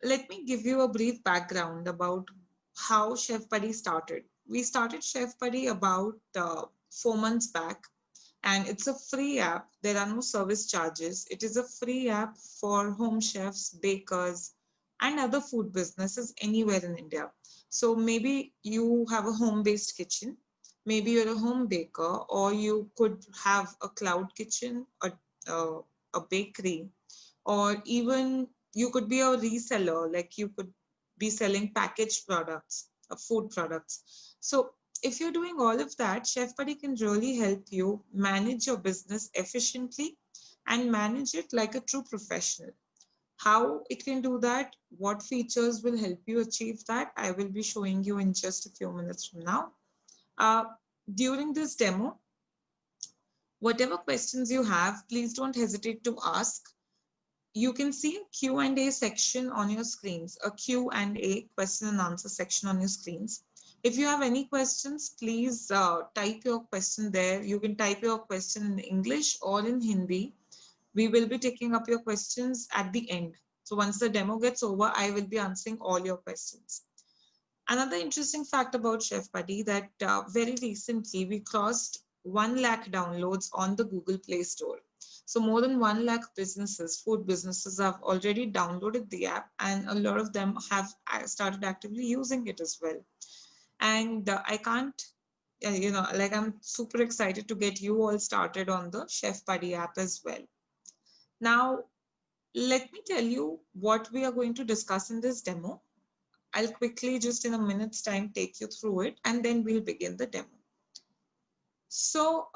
let me give you a brief background about how Chef Buddy started. We started Chef Buddy about 4 months back, and it's a free app. There are no service charges. It is a free app for home chefs, bakers, and other food businesses anywhere in India. So maybe you have a home based kitchen, maybe you're a home baker, or you could have a cloud kitchen, uh, a bakery, or even you could be a reseller, like you could be selling packaged products, food products. So if you're doing all of that, Chef Buddy can really help you manage your business efficiently and manage it like a true professional. How it can do that, what features will help you achieve that, I will be showing you in just a few minutes from now. uh, During this demo, whatever questions you have, please don't hesitate to ask. You can see a Q&A section on your screens, a Q&A, question and answer section on your screens. If you have any questions, please type your question there. You can type your question in English or in Hindi. We will be taking up your questions at the end. So once the demo gets over, I will be answering all your questions. Another interesting fact about Chef Buddy that very recently we crossed 1 lakh downloads on the Google Play Store. So more than 1 lakh businesses, food businesses have already downloaded the app, and a lot of them have started actively using it as well. And I can't, like I'm super excited to get you all started on the Chef Buddy app as well. Now, let me tell you what we are going to discuss in this demo. I'll quickly, just in a minute's time, take you through it, and then we'll begin the demo. So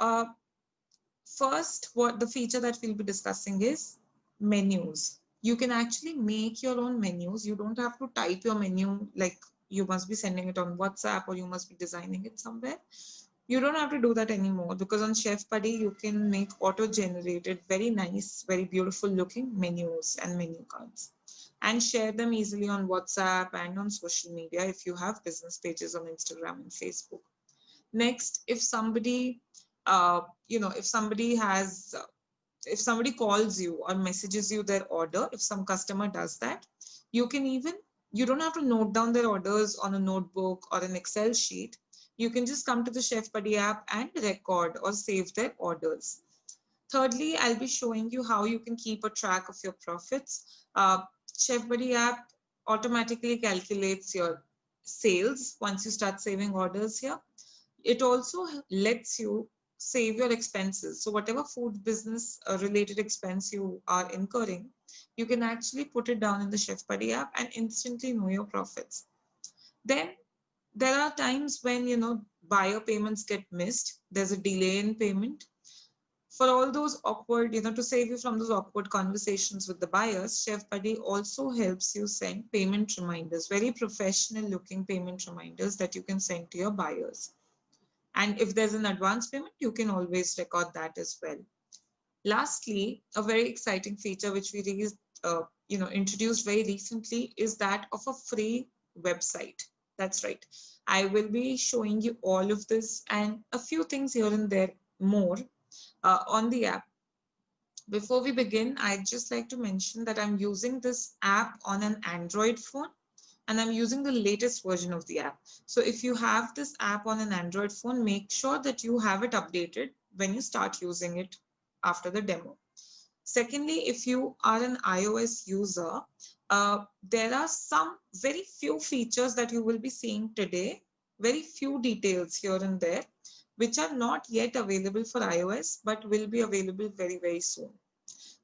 first, what the feature that we'll be discussing is menus. You can actually make your own menus. You don't have to type your menu like you must be sending it on WhatsApp or you must be designing it somewhere. You don't have to do that anymore, because on Chef Buddy, you can make auto-generated, very nice, very beautiful looking menus and menu cards and share them easily on WhatsApp and on social media if you have business pages on Instagram and Facebook. Next, if somebody, if somebody has, if somebody calls you or messages you their order, if some customer does that, you can even, you don't have to note down their orders on a notebook or an Excel sheet. You can just come to the Chef Buddy app and record or save their orders. Thirdly, I'll be showing you how you can keep a track of your profits. Chef Buddy app automatically calculates your sales once you start saving orders here. It also lets you save your expenses. So whatever food business related expense you are incurring, you can actually put it down in the Chef Buddy app and instantly know your profits. Then there are times when, buyer payments get missed. There's a delay in payment. For all those awkward, to save you from those awkward conversations with the buyers, Chef Buddy also helps you send payment reminders, very professional looking payment reminders that you can send to your buyers. And if there's an advance payment, you can always record that as well. Lastly, a very exciting feature which we introduced very recently is that of a free website. That's right. I will be showing you all of this and a few things here and there more on the app. Before we begin, I'd just like to mention that I'm using this app on an Android phone and I'm using the latest version of the app. So if you have this app on an Android phone, make sure that you have it updated when you start using it after the demo. Secondly, if you are an iOS user, there are some very few features that you will be seeing today, very few details here and there, which are not yet available for iOS, but will be available very, very soon.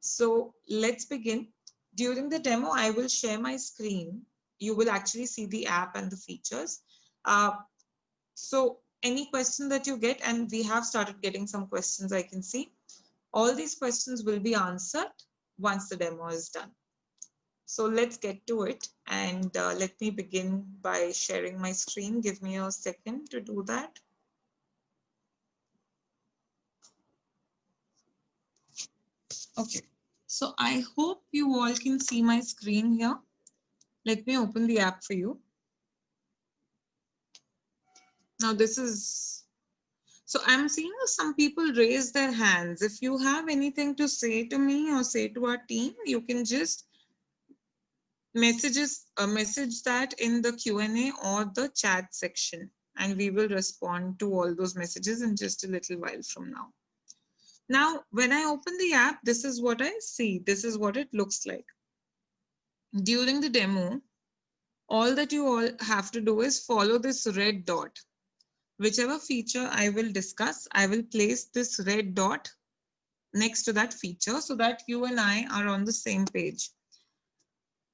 So let's begin. During the demo, I will share my screen. You will actually see the app and the features. So any question that you get, and we have started getting some questions I can see, all these questions will be answered once the demo is done. So let's get to it, and let me begin by sharing my screen. Give me a second to do that. Okay, so I hope you all can see my screen here. Let me open the app for you. Now this is, so I'm seeing some people raise their hands. If you have anything to say to me or say to our team, you can just Message that in the Q&A or the chat section, and we will respond to all those messages in just a little while from now. Now, when I open the app, this is what I see. This is what it looks like. During the demo, all that you all have to do is follow this red dot. Whichever feature I will discuss, I will place this red dot next to that feature so that you and I are on the same page.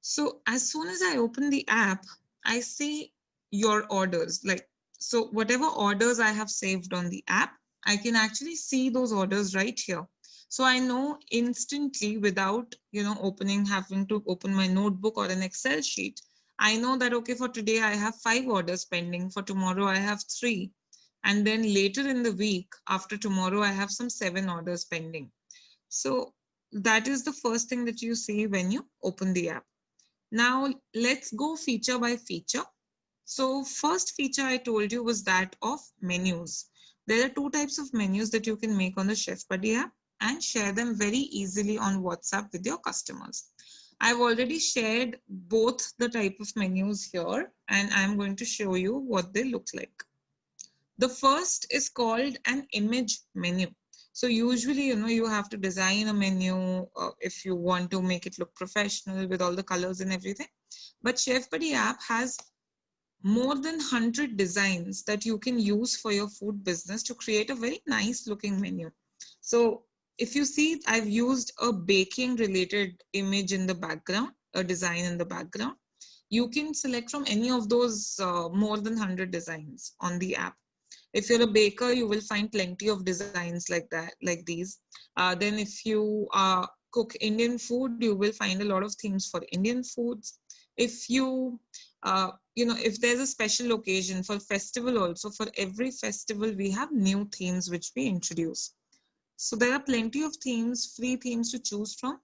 So as soon as I open the app, I see your orders. So whatever orders I have saved on the app, I can actually see those orders right here. So I know instantly without, having to open my notebook or an Excel sheet. I know that, okay, for today I have 5 orders pending. For tomorrow I have 3. And then later in the week, after tomorrow, I have some 7 orders pending. So that is the first thing that you see when you open the app. Now let's go feature by feature. So first feature I told you was that of menus. There are 2 types of menus that you can make on the Chef Buddy app and share them very easily on WhatsApp with your customers. I've already shared both the type of menus here, and I'm going to show you what they look like. The first is called an image menu. So usually, you have to design a menu if you want to make it look professional with all the colors and everything. But Chef Buddy app has more than 100 designs that you can use for your food business to create a very nice looking menu. So if you see, I've used a baking related image in the background, a design in the background. You can select from any of those more than 100 designs on the app. If you're a baker, you will find plenty of designs like that, like these. Then if you cook Indian food, you will find a lot of themes for Indian foods. If you, if there's a special occasion for festival also, for every festival, we have new themes which we introduce. So there are plenty of themes, free themes to choose from.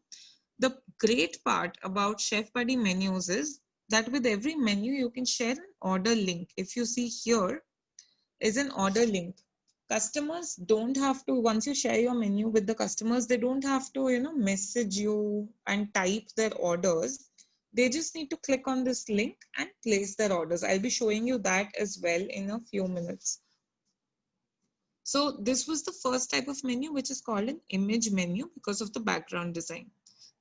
The great part about Chef Buddy menus is that with every menu, you can share an order link. If you see here, is an order link. Customers don't have to, once you share your menu with the customers, they don't have to, message you and type their orders. They just need to click on this link and place their orders. I'll be showing you that as well in a few minutes. So this was the first type of menu, which is called an image menu because of the background design.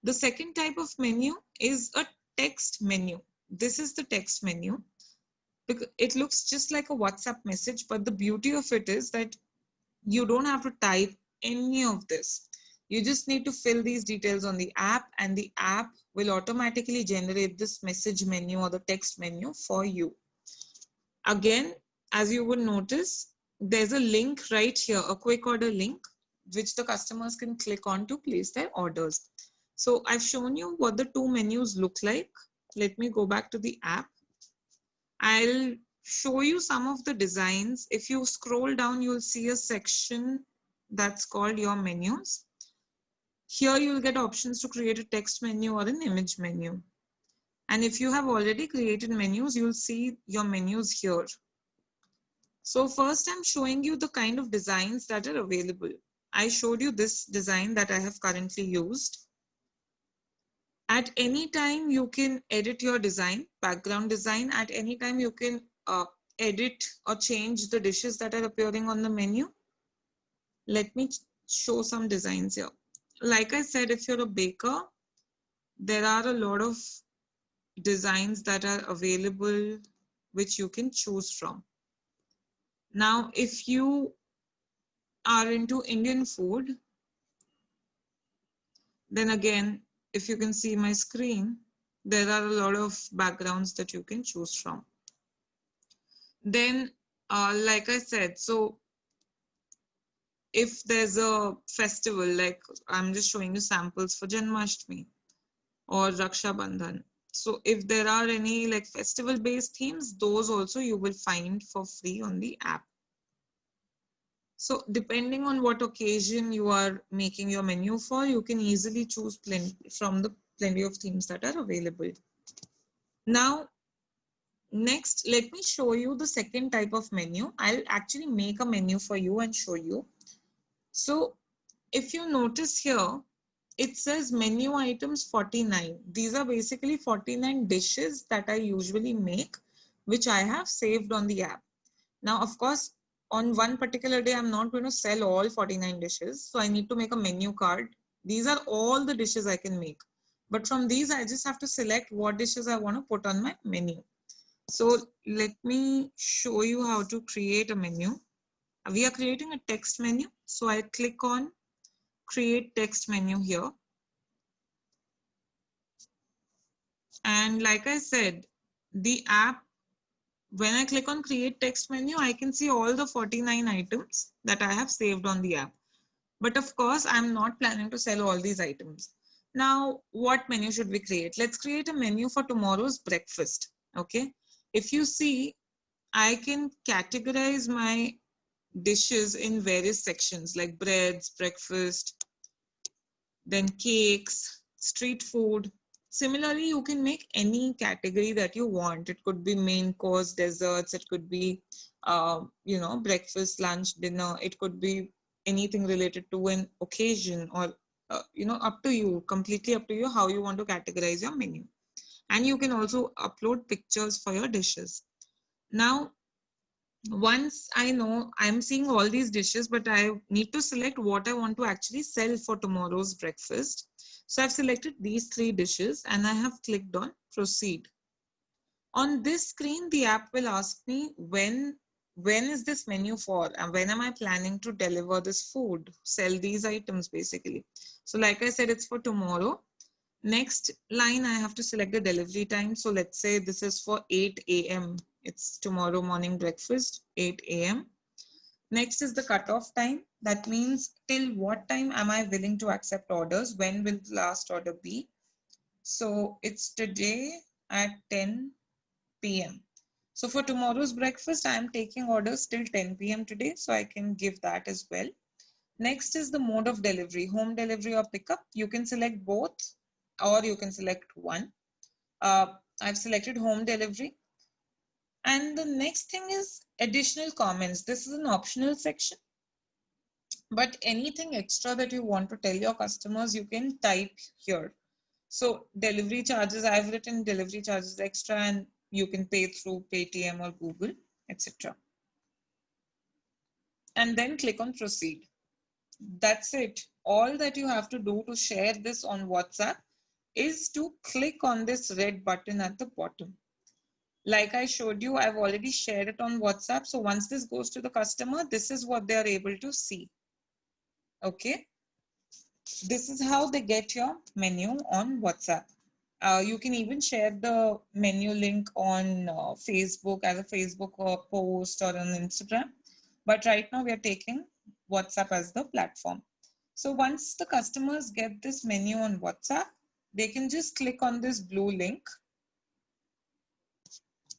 The second type of menu is a text menu. This is the text menu. It looks just like a WhatsApp message, but the beauty of it is that you don't have to type any of this. You just need to fill these details on the app, and the app will automatically generate this message menu or the text menu for you. Again, as you would notice, there's a link right here, a quick order link, which the customers can click on to place their orders. So I've shown you what the 2 menus look like. Let me go back to the app. I'll show you some of the designs. If you scroll down, you'll see a section that's called your menus. Here you'll get options to create a text menu or an image menu. And if you have already created menus, you'll see your menus here. So first I'm showing you the kind of designs that are available. I showed you this design that I have currently used. At any time, you can edit your design, background design. At any time, you can edit or change the dishes that are appearing on the menu. Let me show some designs here. Like I said, if you're a baker, there are a lot of designs that are available which you can choose from. Now, if you are into Indian food, then again, if you can see my screen, there are a lot of backgrounds that you can choose from. Then, like I said, so if there's a festival, like I'm just showing you samples for Janmashtami or Raksha Bandhan. So if there are any like festival based themes, those also you will find for free on the app. So depending on what occasion you are making your menu for, you can easily choose from the plenty of themes that are available. Now, next, let me show you the second type of menu. I'll actually make a menu for you and show you. So if you notice here, it says menu items 49. These are basically 49 dishes that I usually make, which I have saved on the app. Now, of course, on one particular day, I'm not going to sell all 49 dishes. So I need to make a menu card. These are all the dishes I can make. But from these, I just have to select what dishes I want to put on my menu. So let me show you how to create a menu. We are creating a text menu. So I click on create text menu here. And like I said, the app, when I click on create text menu, I can see all the 49 items that I have saved on the app. But of course, I'm not planning to sell all these items. Now, what menu should we create? Let's create a menu for tomorrow's breakfast. Okay. If you see, I can categorize my dishes in various sections like breads, breakfast, then cakes, street food. Similarly, you can make any category that you want. It could be main course, desserts, it could be, breakfast, lunch, dinner. It could be anything related to an occasion or, up to you, completely up to you how you want to categorize your menu. And you can also upload pictures for your dishes. Now, once I know I'm seeing all these dishes, but I need to select what I want to actually sell for tomorrow's breakfast. So I've selected these 3 dishes and I have clicked on proceed. On this screen, the app will ask me when is this menu for and when am I planning to deliver this food, sell these items basically. So like I said, it's for tomorrow. Next line, I have to select the delivery time. So let's say this is for 8 a.m. It's tomorrow morning breakfast, 8 a.m. Next is the cutoff time. That means till what time am I willing to accept orders? When will the last order be? So it's today at 10 p.m. So for tomorrow's breakfast, I am taking orders till 10 p.m. today. So I can give that as well. Next is the mode of delivery, home delivery or pickup. You can select both or you can select one. I've selected home delivery. And the next thing is additional comments. This is an optional section, but anything extra that you want to tell your customers, you can type here. So delivery charges, I've written delivery charges extra and you can pay through Paytm or Google, etc. And then click on proceed. That's it. All that you have to do to share this on WhatsApp is to click on this red button at the bottom. Like I showed you, I've already shared it on WhatsApp. So once this goes to the customer, this is what they are able to see. Okay. This is how they get your menu on WhatsApp. You can even share the menu link on Facebook as a Facebook post or on Instagram. But right now we are taking WhatsApp as the platform. So once the customers get this menu on WhatsApp, they can just click on this blue link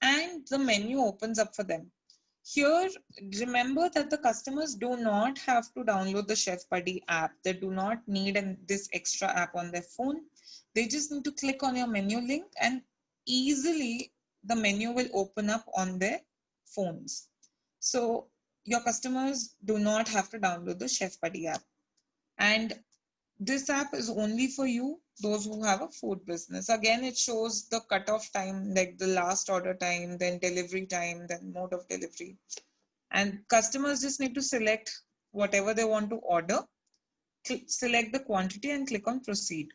and the menu opens up for them. Here, remember that the customers do not have to download the Chef Buddy app. They do not need this extra app on their phone. They just need to click on your menu link and easily the menu will open up on their phones. So your customers do not have to download the Chef Buddy app. And this app is only for you, those who have a food business. Again, it shows the cutoff time, like the last order time, then delivery time, then mode of delivery. And customers just need to select whatever they want to order, select the quantity and click on proceed.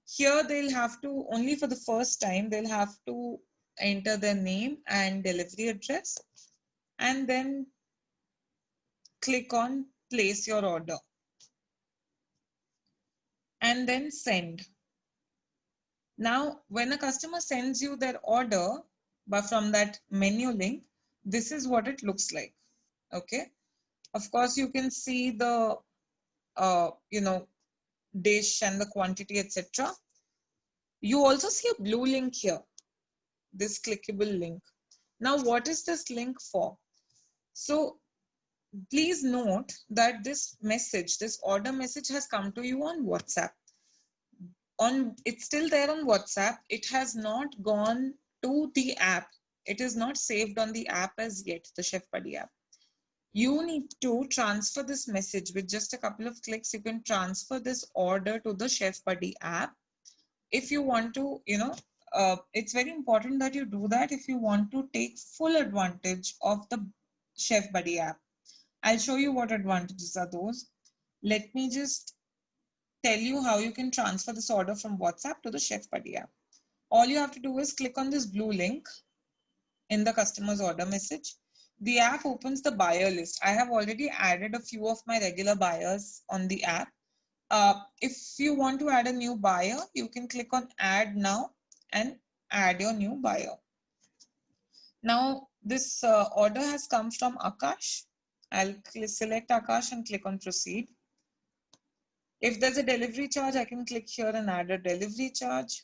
Here they'll have to, only for the first time, they'll have to enter their name and delivery address and then click on place your order and then send. Now, when a customer sends you their order, but from that menu link, this is what it looks like. Okay. Of course, you can see the, dish and the quantity, etc. You also see a blue link here, this clickable link. Now, what is this link for? So please note that this message, this order message has come to you on WhatsApp. It's still there on WhatsApp. It has not gone to the app. It is not saved on the app as yet, the Chef Buddy app. You need to transfer this message with just a couple of clicks. You can transfer this order to the Chef Buddy app. If you want to, it's very important that you do that if you want to take full advantage of the Chef Buddy app. I'll show you what advantages are those. Let me just tell you how you can transfer this order from WhatsApp to the Chef Buddy app. All you have to do is click on this blue link in the customer's order message. The app opens the buyer list. I have already added a few of my regular buyers on the app. If you want to add a new buyer, you can click on add now and add your new buyer. Now, this order has come from Akash. I'll select Akash and click on proceed. If there's a delivery charge, I can click here and add a delivery charge.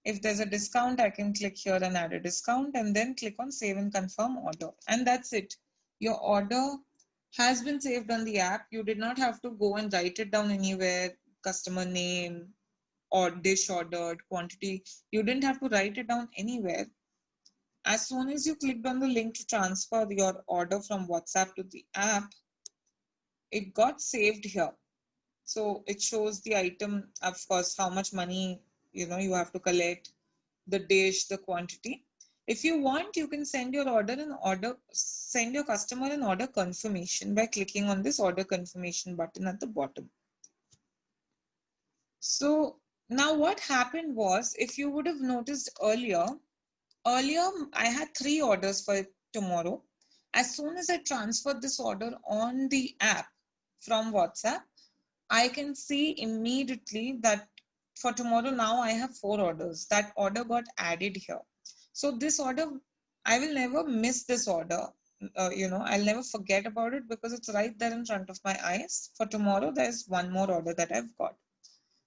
If there's a discount, I can click here and add a discount and then click on save and confirm order. And that's it. Your order has been saved on the app. You did not have to go and write it down anywhere, customer name or dish ordered, quantity. You didn't have to write it down anywhere. As soon as you clicked on the link to transfer your order from WhatsApp to the app, it got saved here. So it shows the item, of course, how much money you have to collect, the dish, the quantity. If you want, you can send your send your customer an order confirmation by clicking on this order confirmation button at the bottom. So now what happened was, if you would have noticed earlier I had 3 orders for tomorrow. As soon as I transferred this order on the app from WhatsApp, I can see immediately that for tomorrow now I have 4 orders. That order got added here. So this order, I will never miss this order. I'll never forget about it because it's right there in front of my eyes. For tomorrow, there's one more order that I've got.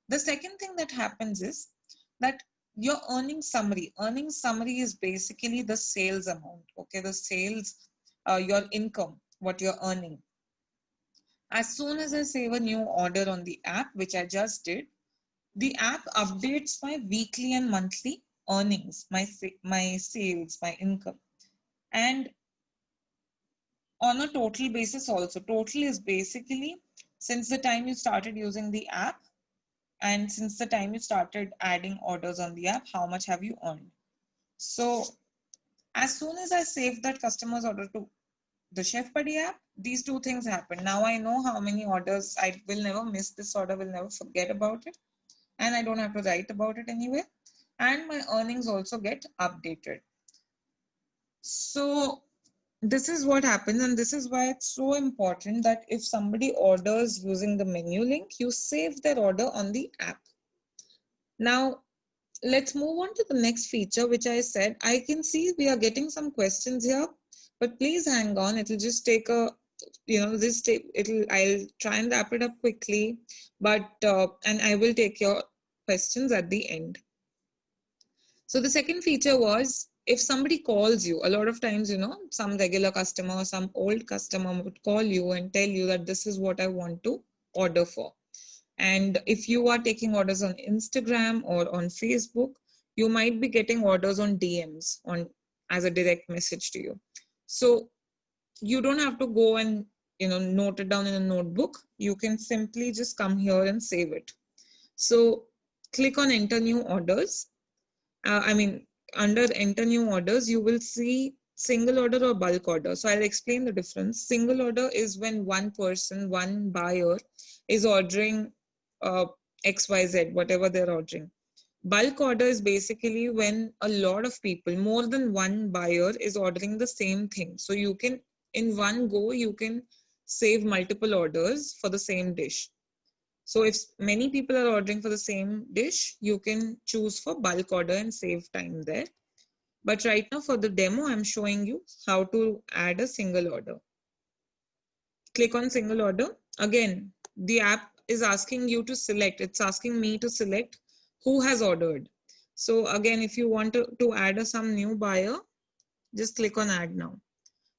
The second thing that happens is that your earning summary is basically the sales amount. Okay, the sales, your income, what you're earning. As soon as I save a new order on the app, which I just did, the app updates my weekly and monthly earnings, my sales, my income. And on a total basis also. Total is basically since the time you started using the app and since the time you started adding orders on the app, how much have you earned? So as soon as I save that customer's order to the Chef Buddy app, these 2 things happen. Now I know how many orders. I will never miss this order, will never forget about it. And I don't have to write about it anyway. And my earnings also get updated. So this is what happens, and this is why it's so important that if somebody orders using the menu link, you save their order on the app. Now, let's move on to the next feature, which I said. I can see we are getting some questions here, but please hang on. It'll just take a, I'll try and wrap it up quickly, but, and I will take your questions at the end. So the second feature was, if somebody calls you, a lot of times, some regular customer or some old customer would call you and tell you that this is what I want to order for. And if you are taking orders on Instagram or on Facebook, you might be getting orders on DMs as a direct message to you. So you don't have to go and note it down in a notebook. You can simply just come here and save it. So click on enter new orders. Under enter new orders, you will see single order or bulk order. So I'll explain the difference. Single order is when one person, one buyer is ordering XYZ, whatever they're ordering. Bulk order is basically when a lot of people, more than one buyer is ordering the same thing. So you can, in one go, you can save multiple orders for the same dish. So if many people are ordering for the same dish, you can choose for bulk order and save time there. But right now for the demo, I'm showing you how to add a single order. Click on single order. Again, the app is asking you to select. It's asking me to select who has ordered. So again, if you want to add some new buyer, just click on add now.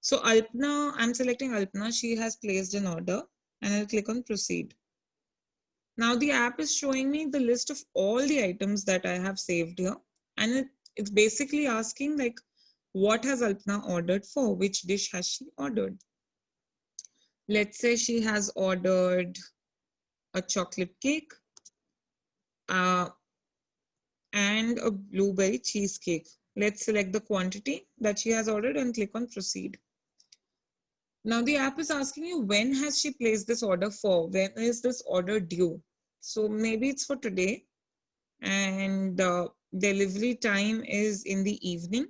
So Alpna, I'm selecting Alpna. She has placed an order and I'll click on proceed. Now the app is showing me the list of all the items that I have saved here. And it's basically asking like, what has Alpna ordered for? Which dish has she ordered? Let's say she has ordered a chocolate cake and a blueberry cheesecake. Let's select the quantity that she has ordered and click on proceed. Now the app is asking you when has she placed this order for? When is this order due? So maybe it's for today and delivery time is in the evening.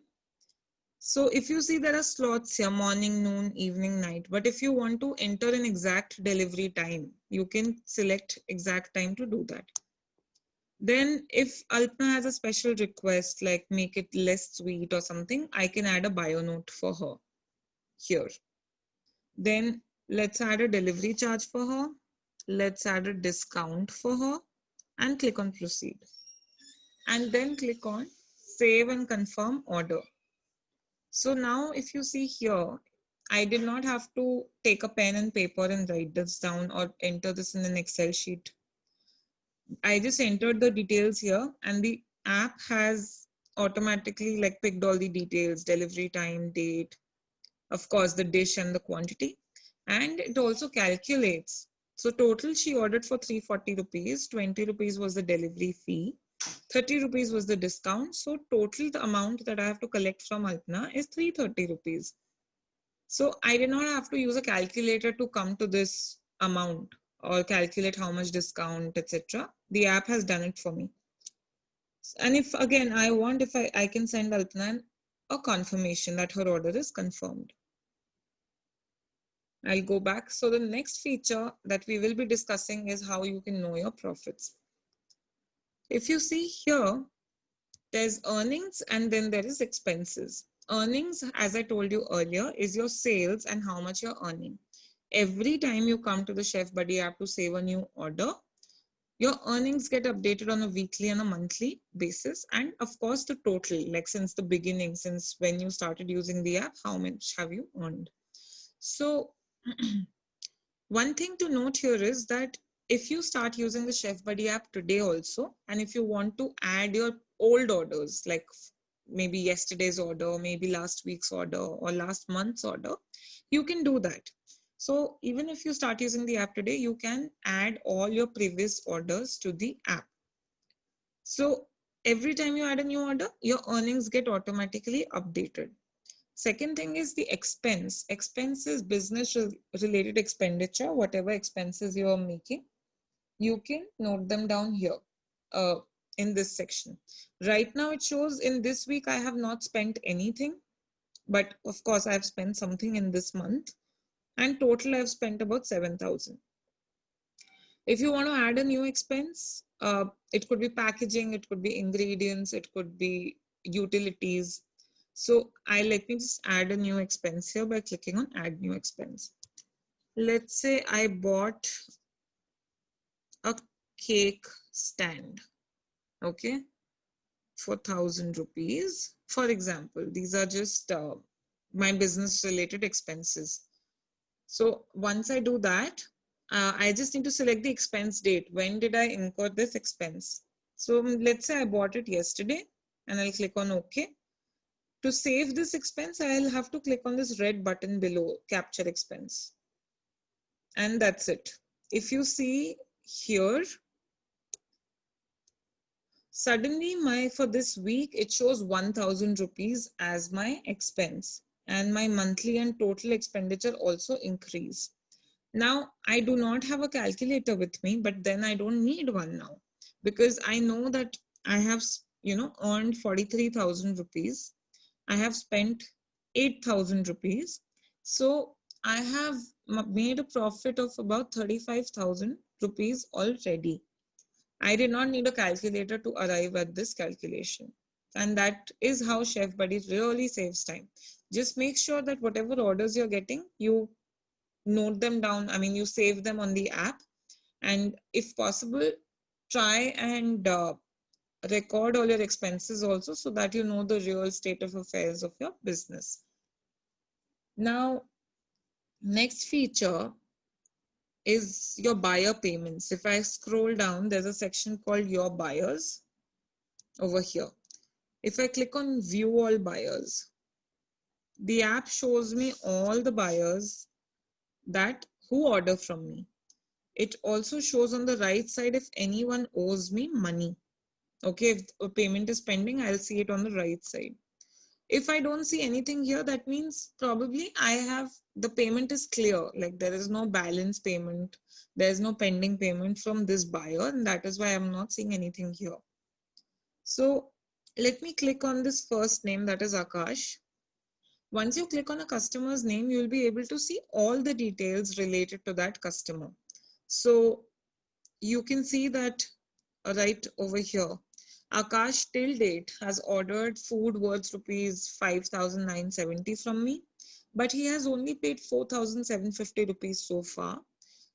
So if you see there are slots here, morning, noon, evening, night. But if you want to enter an exact delivery time, you can select exact time to do that. Then if Alpna has a special request, like make it less sweet or something, I can add a bio note for her here. Then let's add a delivery charge for her. Let's add a discount for her and click on proceed. And then click on save and confirm order. So now if you see here, I did not have to take a pen and paper and write this down or enter this in an Excel sheet. I just entered the details here and the app has automatically like picked all the details, delivery time, date, of course, the dish and the quantity. And it also calculates. So total she ordered for 340 rupees, 20 rupees was the delivery fee, 30 rupees was the discount. So total the amount that I have to collect from Alpna is 330 rupees. So I did not have to use a calculator to come to this amount or calculate how much discount, etc. The app has done it for me. And if again, I want, if I can send Alpna a confirmation that her order is confirmed. I'll go back. So the next feature that we will be discussing is how you can know your profits. If you see here, there's earnings and then there is expenses. Earnings, as I told you earlier, is your sales and how much you're earning. Every time you come to the Chef Buddy app to save a new order, your earnings get updated on a weekly and a monthly basis. And of course, the total, like since the beginning, since when you started using the app, how much have you earned? So one thing to note here is that if you start using the Chef Buddy app today also, and if you want to add your old orders, like maybe yesterday's order, maybe last week's order or last month's order, you can do that. So even if you start using the app today, you can add all your previous orders to the app. So every time you add a new order, your earnings get automatically updated. Second thing is the expense. Expense is business related expenditure, whatever expenses you are making, you can note them down here in this section. Right now it shows in this week I have not spent anything, but of course I have spent something in this month and total I've spent about 7,000. If you want to add a new expense, it could be packaging, it could be ingredients, it could be utilities. So let me just add a new expense here by clicking on add new expense. Let's say I bought a cake stand, okay, for 1,000 rupees. For example, these are just my business related expenses. So once I do that, I just need to select the expense date. When did I incur this expense? So let's say I bought it yesterday and I'll click on OK. To save this expense, I'll have to click on this red button below, capture expense. And that's it. If you see here, suddenly for this week, it shows 1,000 rupees as my expense and my monthly and total expenditure also increase. Now, I do not have a calculator with me, but then I don't need one now because I know that I have, earned 43,000 rupees. I have spent 8,000 rupees. So I have made a profit of about 35,000 rupees already. I did not need a calculator to arrive at this calculation. And that is how Chef Buddy really saves time. Just make sure that whatever orders you're getting, you note them down. I mean, you save them on the app. And if possible, try and record all your expenses also so that you know the real state of affairs of your business. Now, next feature is your buyer payments. If I scroll down, there's a section called your buyers over here. If I click on view all buyers, the app shows me all the buyers that who order from me. It also shows on the right side if anyone owes me money. Okay, if a payment is pending, I'll see it on the right side. If I don't see anything here, that means probably the payment is clear. Like there is no balance payment, there's no pending payment from this buyer, and that is why I'm not seeing anything here. So let me click on this first name, that is Akash. Once you click on a customer's name, you'll be able to see all the details related to that customer. So you can see that right over here, Akash till date has ordered food worth rupees 5,970 from me, but he has only paid 4,750 rupees so far,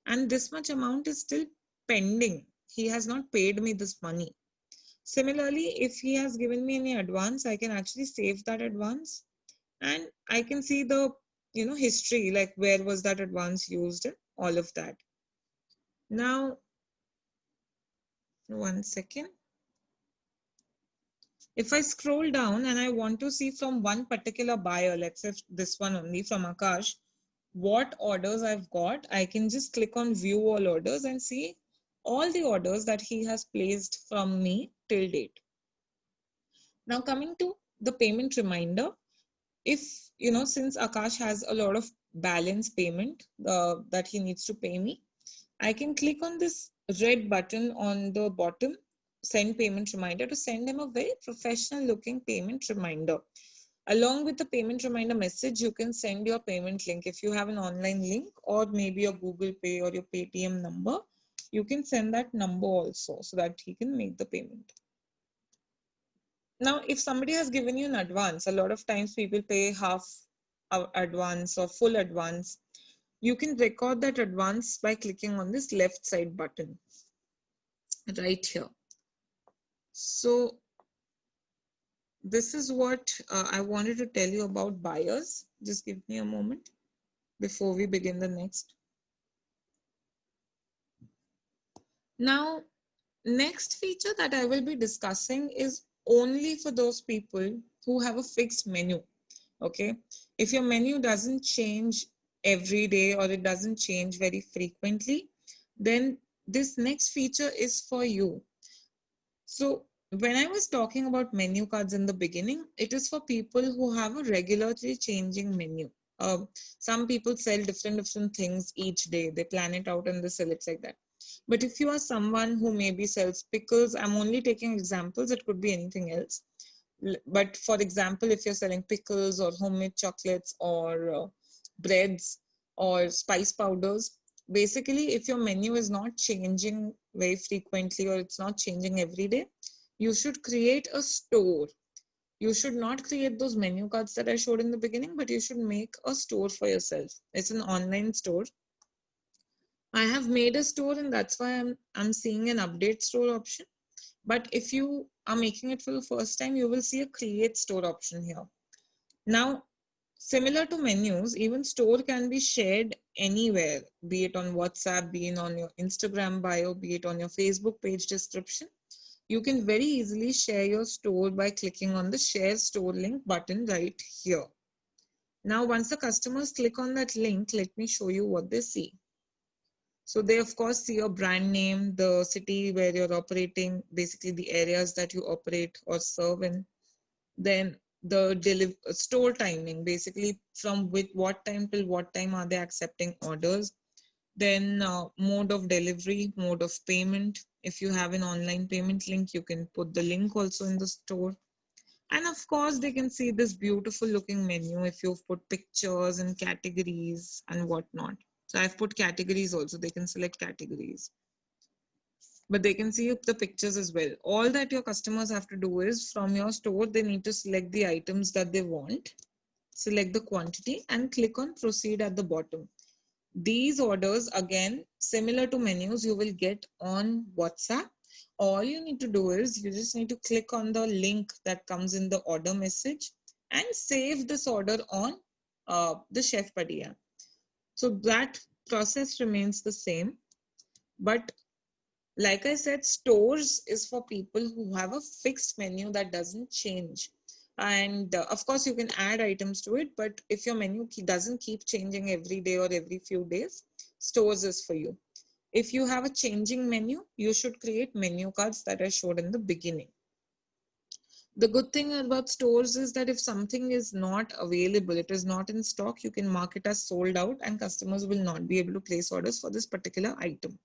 and this much amount is still pending. He has not paid me this money. Similarly, if he has given me any advance, I can actually save that advance, and I can see the history, like where was that advance used, and all of that. Now, one second. If I scroll down and I want to see from one particular buyer, let's say this one only from Akash, what orders I've got, I can just click on view all orders and see all the orders that he has placed from me till date. Now coming to the payment reminder, if since Akash has a lot of balance payment that he needs to pay me, I can click on this red button on the bottom, send payment reminder, to send him a very professional looking payment reminder. Along with the payment reminder message, you can send your payment link. If you have an online link or maybe your Google Pay or your Paytm number, you can send that number also so that he can make the payment. Now, if somebody has given you an advance, a lot of times people pay half advance or full advance. You can record that advance by clicking on this left side button right here. So this is what I wanted to tell you about buyers. Just give me a moment before we begin the next. Now, next feature that I will be discussing is only for those people who have a fixed menu. Okay, if your menu doesn't change every day or it doesn't change very frequently, then this next feature is for you. So when I was talking about menu cards in the beginning, it is for people who have a regularly changing menu. Some people sell different things each day. They plan it out and they sell it like that. But if you are someone who maybe sells pickles, I'm only taking examples, it could be anything else. But for example, if you're selling pickles or homemade chocolates or breads or spice powders, basically if your menu is not changing very frequently or it's not changing every day, you should create a store. You should not create those menu cards that I showed in the beginning, but you should make a store for yourself. It's an online store. I have made a store, and that's why I'm seeing an update store option. But if you are making it for the first time, you will see a create store option here. Now, similar to menus, even store can be shared anywhere, be it on WhatsApp, be it on your Instagram bio, be it on your Facebook page description. You can very easily share your store by clicking on the share store link button right here. Now, once the customers click on that link, let me show you what they see. So they of course see your brand name, the city where you're operating, basically the areas that you operate or serve in. Then the store timing, basically from what time till what time are they accepting orders. Then mode of delivery, mode of payment. If you have an online payment link, you can put the link also in the store. And of course, they can see this beautiful looking menu if you've put pictures and categories and whatnot. So I've put categories also, they can select categories. But they can see the pictures as well. All that your customers have to do is from your store, they need to select the items that they want, select the quantity and click on proceed at the bottom. These orders, again, similar to menus, you will get on WhatsApp. All you need to do is you just need to click on the link that comes in the order message and save this order on the Chef Padi app. So that process remains the same. But like I said, stores is for people who have a fixed menu that doesn't change. And of course, you can add items to it. But if your menu doesn't keep changing every day or every few days, stores is for you. If you have a changing menu, you should create menu cards that I showed in the beginning. The good thing about stores is that if something is not available, it is not in stock, you can mark it as sold out and customers will not be able to place orders for this particular item.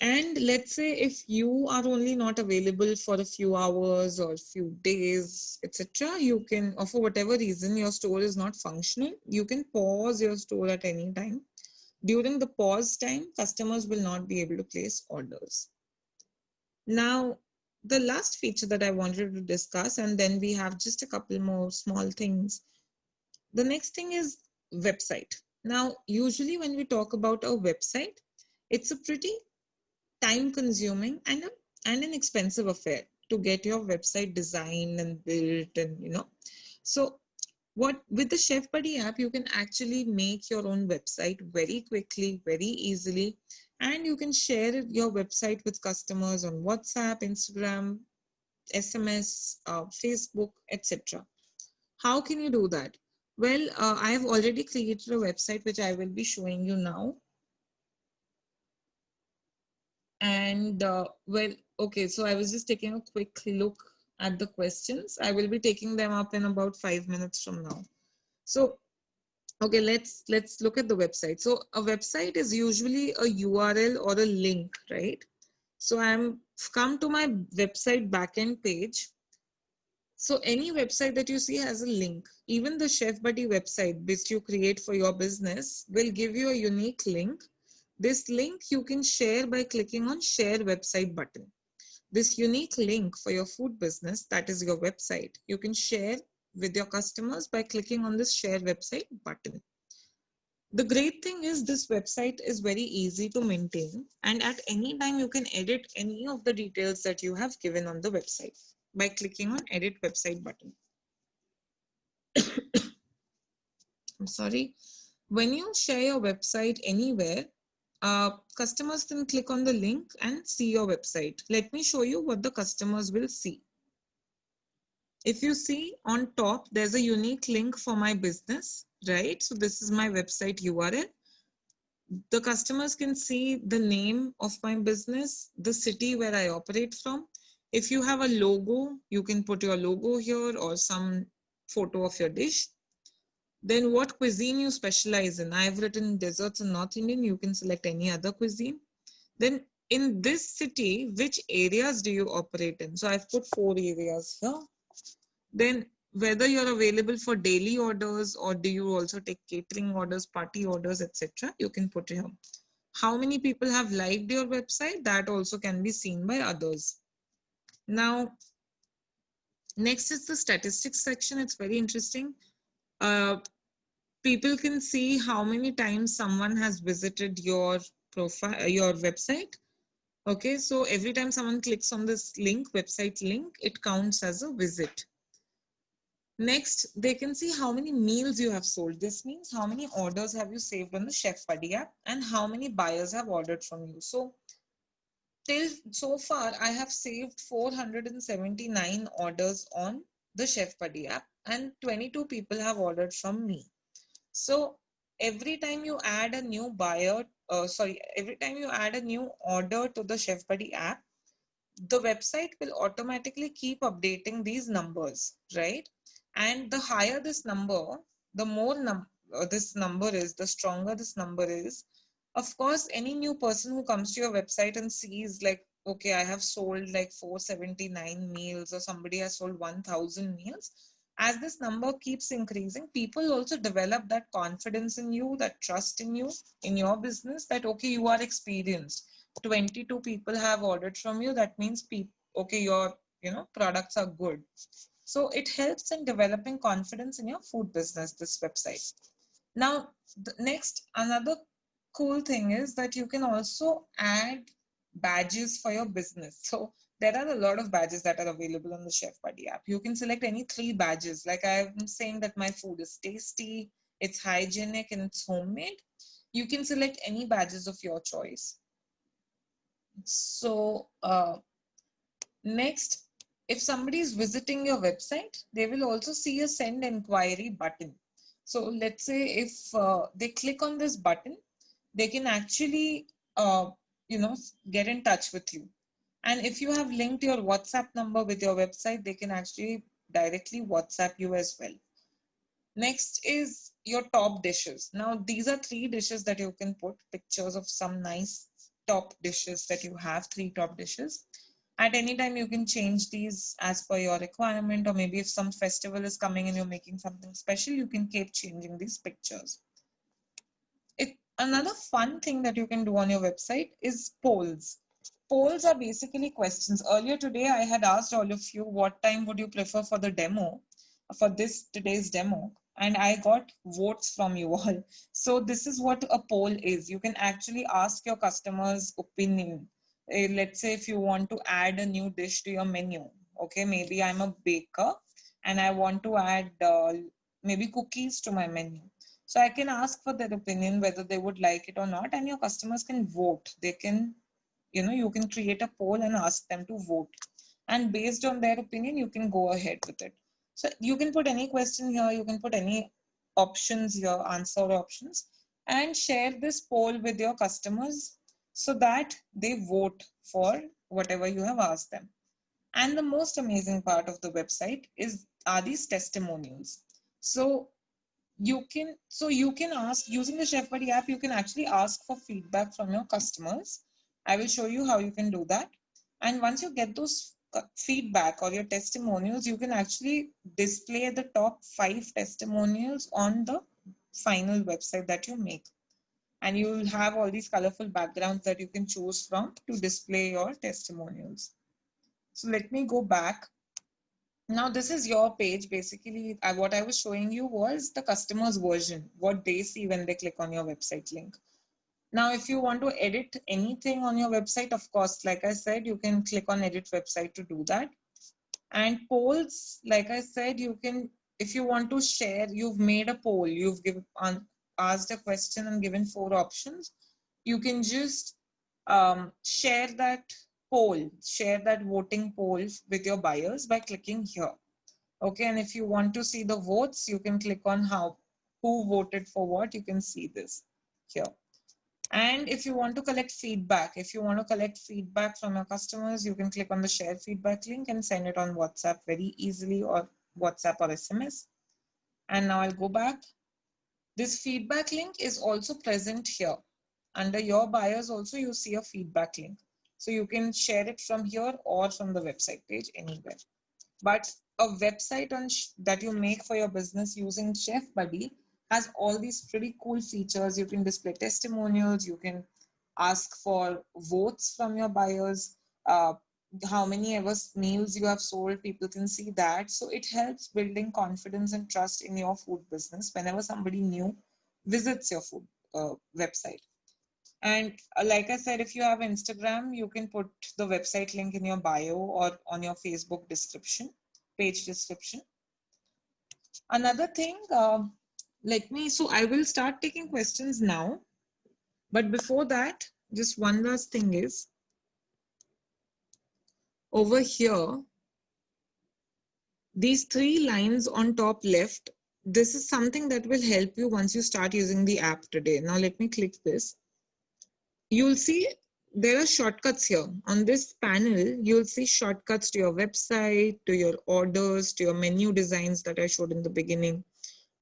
And let's say if you are only not available for a few hours or a few days, etc., you can, or for whatever reason your store is not functioning, you can pause your store at any time. During the pause time, customers will not be able to place orders. Now, the last feature that I wanted to discuss, and then we have just a couple more small things. The next thing is website. Now, usually when we talk about a website, it's a pretty time consuming and an expensive affair to get your website designed and built, and so what with the Chef Buddy app, you can actually make your own website very quickly, very easily, and you can share your website with customers on WhatsApp, Instagram, SMS, Facebook, etc. How can you do that? Well, I have already created a website which I will be showing you now. And well, okay, so I was just taking a quick look at the questions. I will be taking them up in about 5 minutes from now. So, okay, let's look at the website. So a website is usually a URL or a link, right? So I'm come to my website backend page. So any website that you see has a link. Even the Chef Buddy website which you create for your business will give you a unique link. This link you can share by clicking on share website button. This unique link for your food business, that is your website, you can share with your customers by clicking on this share website button. The great thing is this website is very easy to maintain, and at any time you can edit any of the details that you have given on the website by clicking on edit website button. I'm sorry. When you share your website anywhere, customers can click on the link and see your website. Let me show you what the customers will see. If you see on top, there's a unique link for my business, right? So this is my website URL. The customers can see the name of my business, the city where I operate from. If you have a logo, you can put your logo here or some photo of your dish. Then what cuisine you specialize in. I've written desserts in North Indian. You can select any other cuisine. Then in this city, which areas do you operate in? So I've put 4 areas here. Then whether you're available for daily orders or do you also take catering orders, party orders, etc. You can put here. How many people have liked your website? That also can be seen by others. Now, next is the statistics section. It's very interesting. People can see how many times someone has visited your profile, your website. Okay, so every time someone clicks on this link, website link, it counts as a visit. Next, they can see how many meals you have sold. This means how many orders have you saved on the Chef Buddy app and how many buyers have ordered from you. So till so far, I have saved 479 orders on the Chef Buddy app and 22 people have ordered from me. So every time you add a new buyer, every time you add a new order to the Chef Buddy app, the website will automatically keep updating these numbers, right? And the higher this number, the more this number is, the stronger this number is. Of course, any new person who comes to your website and sees like, okay, I have sold like 479 meals or somebody has sold 1000 meals. As this number keeps increasing, people also develop that confidence in you, that trust in you, in your business, that, okay, you are experienced. 22 people have ordered from you. That means, okay, your products are good. So it helps in developing confidence in your food business, this website. Now, next, another cool thing is that you can also add badges for your business. So there are a lot of badges that are available on the Chef Buddy app. You can select any 3 badges. Like I'm saying that my food is tasty, it's hygienic, and it's homemade. You can select any badges of your choice. So next, if somebody is visiting your website, they will also see a send inquiry button. So let's say if they click on this button, they can actually get in touch with you. And if you have linked your WhatsApp number with your website, they can actually directly WhatsApp you as well. Next is your top dishes. Now, these are 3 dishes that you can put pictures of some nice top dishes that you have, 3 top dishes. At any time, you can change these as per your requirement, or maybe if some festival is coming and you're making something special, you can keep changing these pictures. Another fun thing that you can do on your website is polls. Polls are basically questions. Earlier today, I had asked all of you what time would you prefer for the demo, for today's demo, and I got votes from you all. So this is what a poll is. You can actually ask your customers' opinion. Let's say if you want to add a new dish to your menu. Okay, maybe I'm a baker and I want to add maybe cookies to my menu. So I can ask for their opinion whether they would like it or not, and your customers can vote. They can, you can create a poll and ask them to vote. And based on their opinion, you can go ahead with it. So you can put any question here, you can put any options here, answer options, and share this poll with your customers so that they vote for whatever you have asked them. And the most amazing part of the website are these testimonials. So you can ask, using the Chef Buddy app, you can actually ask for feedback from your customers. I will show you how you can do that. And once you get those feedback or your testimonials, you can actually display the top 5 testimonials on the final website that you make. And you will have all these colorful backgrounds that you can choose from to display your testimonials. So let me go back. Now this is your page. Basically, what I was showing you was the customer's version, what they see when they click on your website link. Now, if you want to edit anything on your website, of course, like I said, you can click on edit website to do that. And polls, like I said, you can, if you want to share, you've made a poll, you've asked a question and given 4 options. You can just share that poll, share that voting poll with your buyers by clicking here. Okay, and if you want to see the votes, you can click on who voted for what. You can see this here. And if you want to collect feedback, from your customers, you can click on the share feedback link and send it on WhatsApp very easily, or WhatsApp or SMS. And now I'll go back. This feedback link is also present here. Under your buyers also, you see a feedback link. So you can share it from here or from the website page, anywhere. But a website that you make for your business using Chef Buddy has all these pretty cool features. You can display testimonials, you can ask for votes from your buyers, how many ever meals you have sold, people can see that. So it helps building confidence and trust in your food business whenever somebody new visits your food website. And like I said, if you have Instagram, you can put the website link in your bio or on your Facebook page description. Another thing, so I will start taking questions now. But before that, just one last thing is, over here, these 3 lines on top left, this is something that will help you once you start using the app today. Now let me click this. You'll see there are shortcuts here. On this panel, you'll see shortcuts to your website, to your orders, to your menu designs that I showed in the beginning,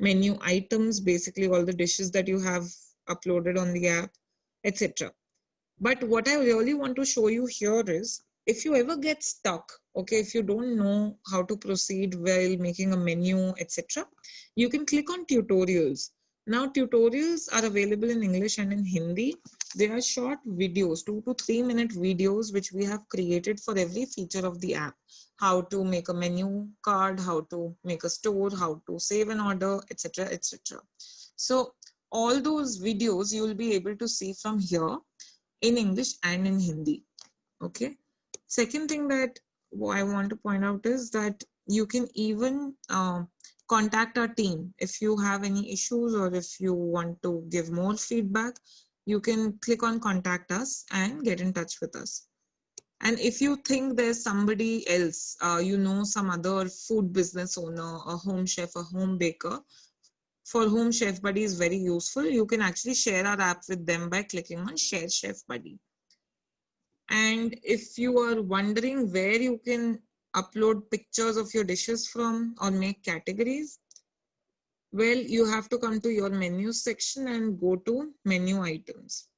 menu items, basically all the dishes that you have uploaded on the app, etc. But what I really want to show you here is, if you ever get stuck, okay, if you don't know how to proceed while making a menu, etc., you can click on tutorials. Now, tutorials are available in English and in Hindi. They are short videos, 2 to 3 minute videos, which we have created for every feature of the app. How to make a menu card, how to make a store, how to save an order, etc., etc. So all those videos you will be able to see from here in English and in Hindi. Okay. Second thing that I want to point out is that you can even contact our team. If you have any issues or if you want to give more feedback, you can click on contact us and get in touch with us. And if you think there's somebody else, some other food business owner, a home chef, a home baker, for whom Chef Buddy is very useful, you can actually share our app with them by clicking on Share Chef Buddy. And if you are wondering where you can upload pictures of your dishes from or make categories, well, you have to come to your menu section and go to menu items.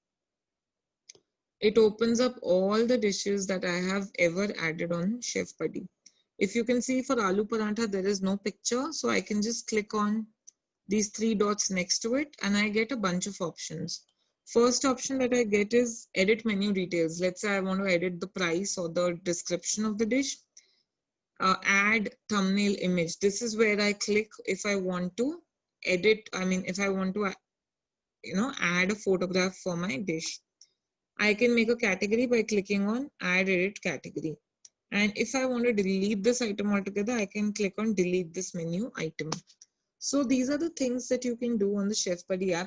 It opens up all the dishes that I have ever added on Chef Buddy. If you can see for aloo paratha, there is no picture. So I can just click on these three dots next to it and I get a bunch of options. First option that I get is edit menu details. Let's say I want to edit the price or the description of the dish. Add thumbnail image. This is where I click if I want to edit. If I want to, add a photograph for my dish. I can make a category by clicking on add edit category. And if I want to delete this item altogether, I can click on delete this menu item. So these are the things that you can do on the Chef Buddy app.